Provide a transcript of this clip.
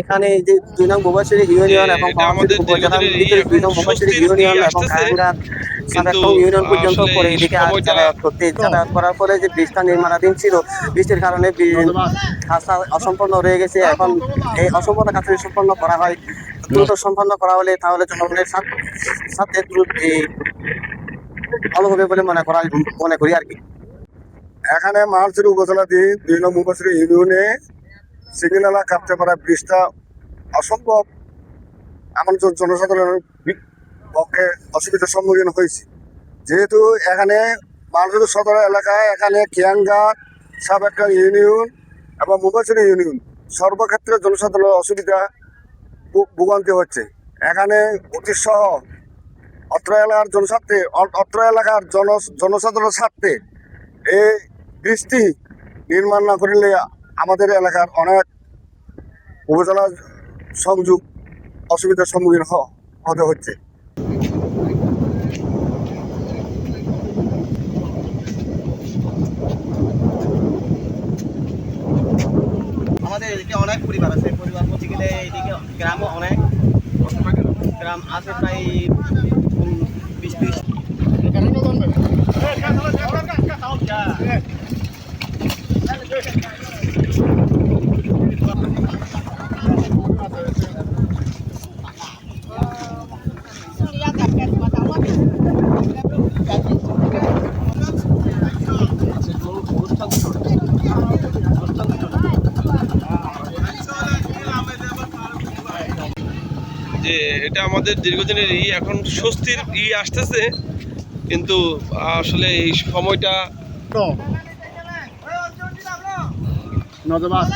এখানে এই যে ২ নং মুবাশিরি ইউনিয়ন এবং এটা আমাদের উপজেলার দীর্ঘদিনের ভিতরে ২ এখন নং মুবাশিরি স্বস্তির ইউনিয়ন এবং আসতেছে, খায়রুঙ্গা কিন্তু সাদাকং ইউনিয়ন পর্যন্ত আসলে পরে এই এদিকে সময়টা যাতায়াত করতে যাতায়াত করার পরে যে ব্রিজটা নির্মাণাধীন ছিল, বৃষ্টির কারণে কাজটা অসম্পূর্ণ রয়ে গেছে। এখন এই অসম্পূর্ণ কাজটি সম্পন্ন করা হয়, দ্রুত সম্পন্ন করা হলে তাহলে জনগণের সাথে দ্রুত ভালো হবে বলে মনে করি আর কি। এখানে মালচির উপজেলাধীন ২ নং মুবাশিরি ইউনিয়নে সিগনালা কাপ্তেপাড়া ব্রিজটা অসম্ভব এমন জনসাধারণের পক্ষে অসুবিধার সম্মুখীন হয়েছে। যেহেতু এখানে মালচির সদর এলাকায় এখানে কিয়াঙ্গা সাবেকা ইউনিয়ন এবং মুবাশিরি ইউনিয়ন সর্বক্ষেত্রে জনসাধারণের অসুবিধা ভোগান্তি হচ্ছে। এখানে অতিসহ অত্র এলাকার জনসাধারণের স্বার্থে এই বৃষ্টি নির্মাণ না করিলে আমাদের এলাকার অনেক উপজেলা সংযোগ অসুবিধার সম্মুখীন হতে হচ্ছে। আমাদের এদিকে অনেক পরিবার আছে, পরিবার বলতে গেলে এইদিকে গ্রামও অনেক গ্রাম আছে, প্রায় ২০-৩০। যে এটা আমাদের দীর্ঘদিনের এখন স্বস্তির আসতেছে, কিন্তু আসলে এই সময়টা নজবাস